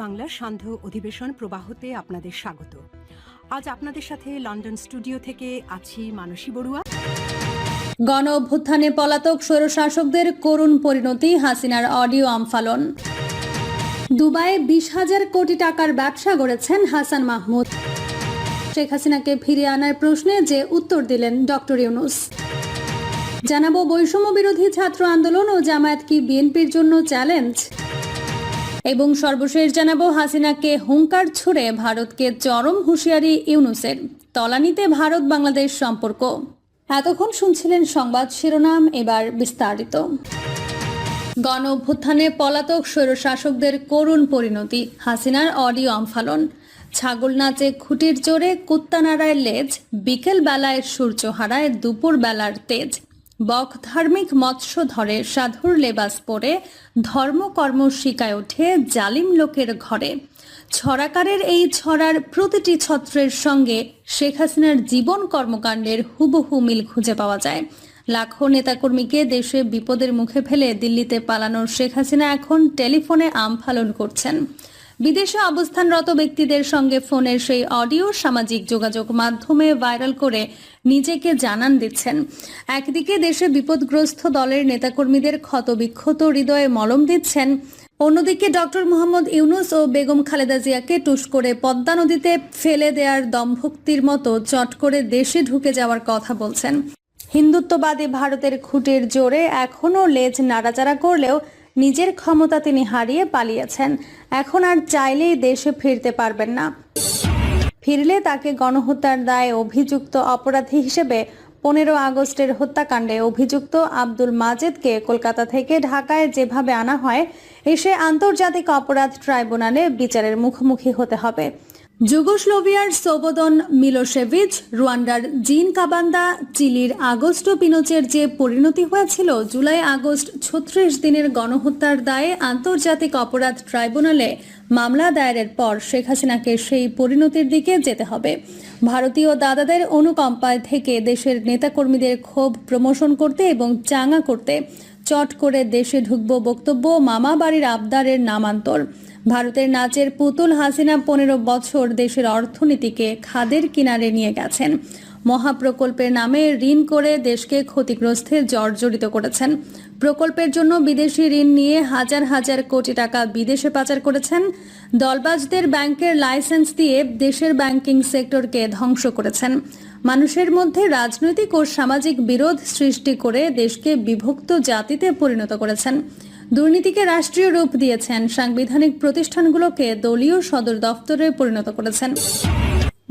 বাংলার সান্ধ্য অধিবেশন প্রবাহতে আপনাদের স্বাগত। আজ আপনাদের সাথে লন্ডন স্টুডিও থেকে আছি মানসী বড়ুয়া। গণ অভ্যুত্থানে পলাতক স্বৈরশাসকদের করুণ পরিণতি, হাসিনার অডিও আমফালন। দুবাইয়ে 20,000 কোটি টাকার ব্যবসা গড়েছেন হাসান মাহমুদ। শেখ হাসিনাকে ফিরিয়ে আনার প্রশ্নে যে উত্তর দিলেন ডক্টর ইউনূস। জানাবো বৈষম্য বিরোধী ছাত্র আন্দোলন ও জামায়াত কি বিএনপির জন্য চ্যালেঞ্জ, এবং সর্বশেষ জানাবো হাসিনাকে হুঙ্কার ছুড়ে ভারতকে চরম হুঁশিয়ারি ইউনূসের, তলানিতে ভারত বাংলাদেশ সম্পর্ক। এতক্ষণ শুনছিলেন সংবাদ শিরোনাম, এবার বিস্তারিত। গণ অভ্যুত্থানে পলাতক স্বৈরশাসকদের করুণ পরিণতি, হাসিনার অডিও আমফালন। ছাগল নাচে খুঁটির জোরে, কুত্তা নাড়ায় লেজ, বিকেল বেলায় সূর্য হারায় দুপুর বেলার তেজ। বক ধার্মিক মৎস্য ধরে, সাধুর লেবাস পরে, ধর্মকর্ম শিকায় ওঠে জালিম লোকের ঘরে। ছড়াকারের এই ছড়ার প্রতিটি ছত্রের সঙ্গে শেখ হাসিনার জীবন কর্মকাণ্ডের হুবহু মিল খুঁজে পাওয়া যায়। লাখো নেতাকর্মীকে দেশে বিপদের মুখে ফেলে দিল্লিতে পালানোর শেখ হাসিনা এখন টেলিফোনে আমফালন করছেন। বিদেশে অবস্থানরত ব্যক্তিদের সঙ্গে ফোনের সেই অডিও সামাজিক যোগাযোগ মাধ্যমে ভাইরাল করে নিজেকে জানান দিচ্ছেন। একদিকে দেশে বিপদগ্রস্ত দলের নেতাকর্মীদের ক্ষতবিক্ষত হৃদয়ে মলম দিচ্ছেন, অন্যদিকে ডক্টর মোহাম্মদ ইউনূস ও বেগম খালেদা জিয়াকে টুস করে পদ্মা নদীতে ফেলে দেওয়ার দম্ভক্তির মতো চট করে দেশে ঢুকে যাওয়ার কথা বলছেন। হিন্দুত্ববাদী ভারতের খুঁটির জোরে এখনও লেজ নাড়াচাড়া করলেও নিজের ক্ষমতা তিনি হারিয়ে পালিয়েছেন। এখন আর চাইলেই দেশে ফিরতে পারবেন না। ফিরলে তাকে গণহত্যার দায়ে অভিযুক্ত অপরাধী হিসেবে 15 আগস্টের হত্যাকাণ্ডে অভিযুক্ত আব্দুল মাজেদকে কলকাতা থেকে ঢাকায় যেভাবে আনা হয়, এসে আন্তর্জাতিক অপরাধ ট্রাইব্যুনালে বিচারের মুখোমুখি হতে হবে। যুগোস্লোভিয়ার সোবোদন মিলোসেভিচ, রুয়ান্ডার জিন কাবান্দা, চিলির আগস্টো পিনোচের যে পরিণতি হয়েছিল, জুলাই আগস্ট 36 দিনের গণহত্যার দায়ে আন্তর্জাতিক অপরাধ ট্রাইব্যুনালে মামলা দায়েরের পর শেখ হাসিনাকে সেই পরিণতির দিকে যেতে হবে। ভারতীয় দাদাদের অনুকম্পায় থেকে দেশের নেতাকর্মীদের ক্ষোভ প্রমোশন করতে এবং চাঙা করতে চট করে দেশে ঢুকবো বক্তব্য মামা বাড়ির আবদারের নামান্তর। ভারতের নাচের পুতুল হাসিনা 15 বছর দেশের অর্থনীতিকে খাদের কিনারে নিয়ে গেছেন। মহাপ্রকল্পের নামে ঋণ করে দেশকে ক্ষতিগ্রস্তে জর্জরিত করেছেন। প্রকল্পের জন্য বিদেশি ঋণ নিয়ে হাজার হাজার কোটি টাকা বিদেশে পাচার করেছেন। দলবাজদের ব্যাংকের লাইসেন্স দিয়ে দেশের ব্যাংকিং সেক্টরকে ধ্বংস করেছেন। মানুষের মধ্যে রাজনৈতিক ও সামাজিক বিরোধ সৃষ্টি করে দেশকে বিভক্ত জাতিতে পরিণত করেছেন। দুর্নীতিকে রাষ্ট্রীয় রূপ দিয়েছেন, সাংবিধানিক প্রতিষ্ঠানগুলোকে দলীয় সদর দফতরে পরিণত করেছেন।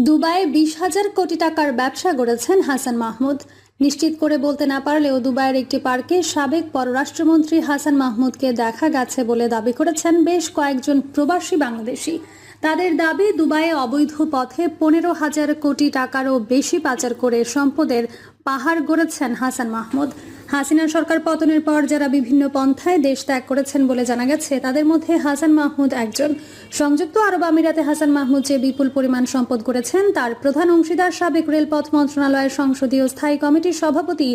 দুবাইয়ে 20,000 কোটি টাকার ব্যবসা গড়েছেন হাসান মাহমুদ। নিশ্চিত করে বলতে না পারলেও দুবাইয়ের একটি পার্কে সাবেক পররাষ্ট্রমন্ত্রী হাসান মাহমুদকে দেখা গেছে বলে দাবি করেছেন বেশ কয়েকজন প্রবাসী বাংলাদেশি। তাদের দাবি, দুবাইয়ে অবৈধ পথে 15,000 কোটি টাকারও বেশি পাচার করে সম্পদের পাহাড় গড়েছেন হাসান মাহমুদ। হাসিনা সরকার পতনের পর যারা বিভিন্ন পন্থায় দেশ ত্যাগ করেছেন বলে জানা গেছে, তাদের মধ্যে হাসান মাহমুদ একজন। সংযুক্ত আরব আমিরাতে হাসান মাহমুদ যে বিপুল পরিমাণ সম্পদ গড়েছেন, তার প্রধান অংশীদার সাবেক রেলপথ মন্ত্রণালয়ের সংসদীয় স্থায়ী কমিটির সভাপতি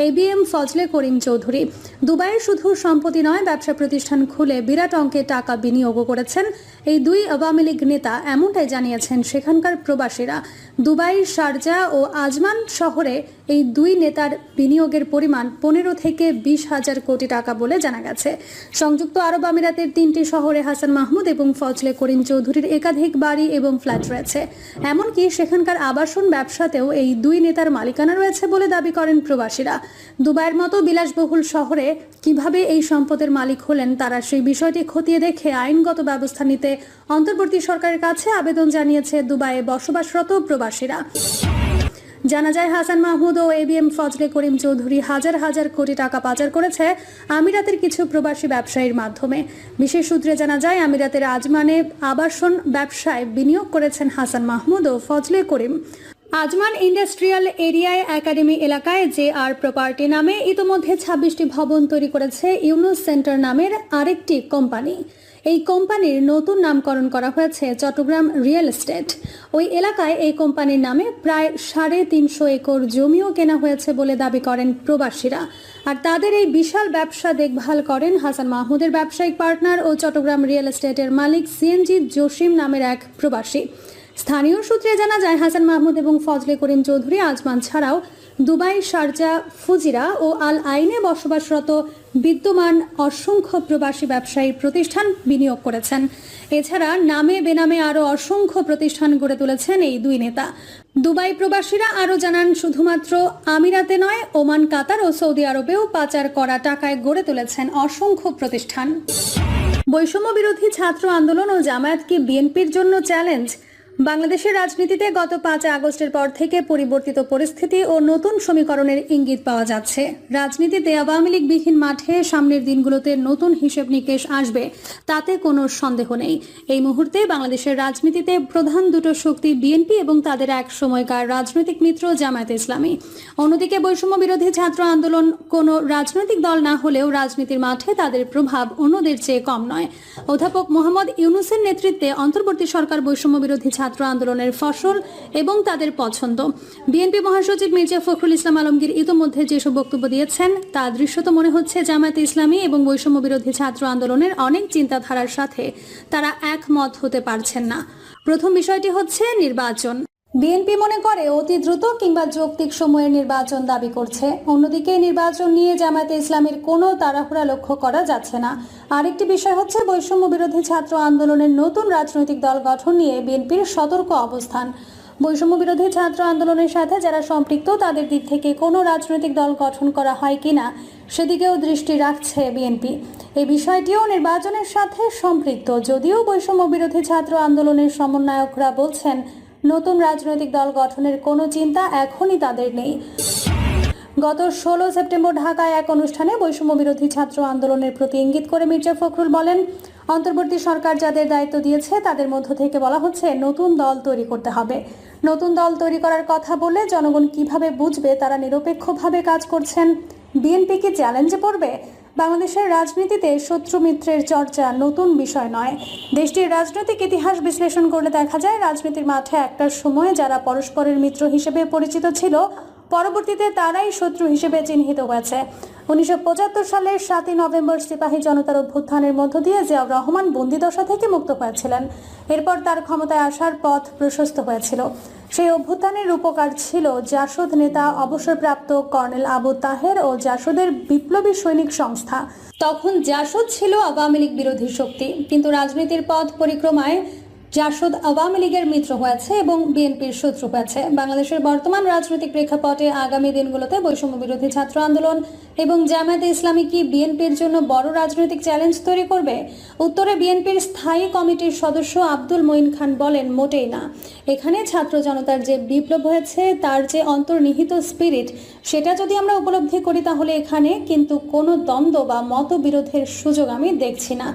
ABM ফজলে করিম চৌধুরী। দুবাইয়ে শুধু সম্পত্তি নয়, ব্যবসা প্রতিষ্ঠান খুলে বিরাট অঙ্কের টাকা বিনিয়োগও করেছেন এই দুই আওয়ামী লীগ নেতা, এমনটাই জানিয়েছেন সেখানকার প্রবাসীরা। দুবাই, শারজা ও আজমান শহরে এই দুই নেতার বিনিয়োগের পরিমাণ 15 থেকে 20,000 কোটি টাকা বলে জানা গেছে। সংযুক্ত আরব আমিরাতের 3টি শহরে হাসান মাহমুদ এবং ফজলে করিম চৌধুরীর একাধিক বাড়ি এবং ফ্ল্যাট রয়েছে। এমনকি সেখানকার আবাসন ব্যবসাতেও এই দুই নেতার মালিকানা রয়েছে বলে দাবি করেন প্রবাসীরা। দুবাইয়ের মতো বিলাসবহুল শহরে কিভাবে এই সম্পদের মালিক হলেন, তারা সেই বিষয়টি খতিয়ে দেখে আইনগত ব্যবস্থা নিতে অন্তর্বর্তী সরকারের কাছে আবেদন জানিয়েছে দুবাইয়ে বসবাসরত প্রবাসীরা। জানা যায়, হাসান মাহমুদ ও ABM ফজলে করিম চৌধুরী হাজার হাজার কোটি টাকা পাচার করেছে আমিরাতের কিছু প্রবাসী ব্যবসায়ীর মাধ্যমে। বিশেষ সূত্রে জানা যায়, আমিরাতের আজমানে আবাসন ব্যবসায় বিনিয়োগ করেছেন হাসান মাহমুদ ও ফজলে করিম। আজমান ইন্ডাস্ট্রিয়াল এরিয়ায় একাডেমি এলাকায় JR প্রপার্টি নামে ইতোমধ্যে 26টি ভবন তৈরি করেছে ইউনুস সেন্টার নামের আরেকটি কোম্পানি। এই কোম্পানির নতুন নামকরণ করা হয়েছে চট্টগ্রাম রিয়েল এস্টেট। ওই এলাকায় এই কোম্পানির নামে প্রায় 350 একর জমিও কেনা হয়েছে বলে দাবি করেন প্রবাসীরা। আর তাদের এই বিশাল ব্যবসা দেখভাল করেন হাসান মাহমুদের ব্যবসায়িক পার্টনার ও চট্টগ্রাম রিয়েল এস্টেটের মালিক সিএনজি জসিম নামের এক প্রবাসী। স্থানীয় সূত্রে জানা যায়, হাসান মাহমুদ এবং ফজলে করিম চৌধুরী আজমান ছাড়াও দুবাই, শারজা, ফুজিরা ও আল আইনে বসবাসরত বিদ্যমান অসংখ্য প্রবাসী ব্যবসায়ী প্রতিষ্ঠান বিনিয়োগ করেছেন। এছাড়া নামে বেনামে আরও অসংখ্য প্রতিষ্ঠান গড়ে তুলেছেন এই দুই নেতা। দুবাই প্রবাসীরা আরও জানান, শুধুমাত্র আমিরাতে নয়, ওমান, কাতার ও সৌদি আরবেও পাচার করা টাকায় গড়ে তুলেছেন অসংখ্য প্রতিষ্ঠান। বৈষম্য বিরোধী ছাত্র আন্দোলন ও জামায়াত কি বিএনপির জন্য চ্যালেঞ্জ? বাংলাদেশের রাজনীতিতে গত 5 আগস্টের পর থেকে পরিবর্তিত পরিস্থিতি ও নতুন সমীকরণের ইঙ্গিত পাওয়া যাচ্ছে। রাজনীতিতে আওয়ামী লীগ বিহীন মাঠে সামনের দিনগুলোতে নতুন হিসেব নিকেশ আসবে, তাতে কোনো সন্দেহ নেই। এই মুহূর্তে বাংলাদেশের রাজনীতিতে প্রধান দুটো শক্তি বিএনপি এবং তাদের এক সময়কার রাজনৈতিক মিত্র জামায়াতে ইসলামী। অন্যদিকে বৈষম্য বিরোধী ছাত্র আন্দোলন কোনো রাজনৈতিক দল না হলেও রাজনীতির মাঠে তাদের প্রভাব অন্যদের চেয়ে কম নয়। অধ্যাপক মোহাম্মদ ইউনূসের নেতৃত্বে অন্তর্বর্তী সরকার বৈষম্য বিরোধী ছাত্র আন্দোলনের ফসল এবং তাদের পছন্দ। বিএনপি মহাসচিব মির্জা ফখরুল ইসলাম আলমগীর ইতোমধ্যে যেসব বক্তব্য দিয়েছেন তা দৃশ্যত মনে হচ্ছে জামায়াতে ইসলামী এবং বৈষম্য বিরোধী ছাত্র আন্দোলনের অনেক চিন্তাধারার সাথে তারা একমত হতে পারছেন না। প্রথম বিষয়টি হচ্ছে নির্বাচন। বিএনপি মনে করে অতি দ্রুত কিংবা যৌক্তিক সময়ের নির্বাচন দাবি করছে। অন্যদিকে নির্বাচন নিয়ে জামায়াতে ইসলামীর কোনো তাড়াহুড়া লক্ষ্য করা যাচ্ছে না। আরেকটি বিষয় হচ্ছে বৈষম্য বিরোধী ছাত্র আন্দোলনের নতুন রাজনৈতিক দল গঠন নিয়ে বিএনপির সতর্ক অবস্থান। বৈষম্য বিরোধী ছাত্র আন্দোলনের সাথে যারা সম্পৃক্ত তাদের দিক থেকে কোনো রাজনৈতিক দল গঠন করা হয় কিনা সেদিকেও দৃষ্টি রাখছে বিএনপি। এই বিষয়টিও নির্বাচনের সাথে সম্পৃক্ত, যদিও বৈষম্য বিরোধী ছাত্র আন্দোলনের সমন্বয়করা বলছেন নতুন রাজনৈতিক দল গঠনের কোনো চিন্তা এখনই তাদের নেই। গত 16 সেপ্টেম্বর ঢাকায় এক অনুষ্ঠানে বৈষম্য বিরোধী ছাত্র আন্দোলনের প্রতি ইঙ্গিত করে মির্জা ফখরুল বলেন, অন্তর্বর্তী সরকার যাদের দায়িত্ব দিয়েছে তাদের মধ্য থেকে বলা হচ্ছে নতুন দল তৈরি করতে হবে। নতুন দল তৈরি করার কথা বললে জনগণ কিভাবে বুঝবে তারা নিরপেক্ষভাবে কাজ করছেন? বিএনপি কি চ্যালেঞ্জে পড়বে? বাংলাদেশের রাজনীতিতে শত্রু মিত্রের চর্চা নতুন বিষয় নয়। দেশটির রাজনৈতিক ইতিহাস বিশ্লেষণ করলে দেখা যায়, রাজনীতির মাঠে একটা সময় যারা পরস্পরের মিত্র হিসেবে পরিচিত ছিল, পরবর্তীতে তারাই শত্রু হিসেবে চিহ্নিত হয়েছে। 1975 সালের 7ই নভেম্বর সিপাহী জনতার অভ্যুত্থানের মধ্য দিয়ে জিয়াউর রহমান বন্দিদশা থেকে মুক্ত হয়েছিলেন। এরপর তার ক্ষমতায় আসার পথ প্রশস্ত হয়েছিল। সেই অভ্যুত্থানের রূপকার ছিল জাসদ নেতা অবসরপ্রাপ্ত কর্নেল আবু তাহের ও জাসদের বিপ্লবী সৈনিক সংস্থা। তখন জাসদ ছিল আওয়ামী লীগ বিরোধী শক্তি, কিন্তু রাজনীতির পথ পরিক্রমায় জাসদ আওয়ামী লীগের মিত্র হয়েছে এবং বিএনপির শত্রু হয়েছে। বাংলাদেশের বর্তমান রাজনৈতিক প্রেক্ষাপটে আগামী দিনগুলোতে বৈষম্য বিরোধী ছাত্র আন্দোলন এবং জামায়াতে ইসলামী কি বিএনপির জন্য বড় রাজনৈতিক চ্যালেঞ্জ তৈরি করবে? উত্তরে বিএনপির স্থায়ী কমিটির সদস্য আব্দুল মঈন খান বলেন, মোটেই না। এখানে ছাত্র জনতার যে বিপ্লব হয়েছে তার যে অন্তর্নিহিত স্পিরিট, সেটা যদি আমরা উপলব্ধি করি তাহলে এখানে কিন্তু কোনো দ্বন্দ্ব বা মতবিরোধের সুযোগ আমি দেখছি না।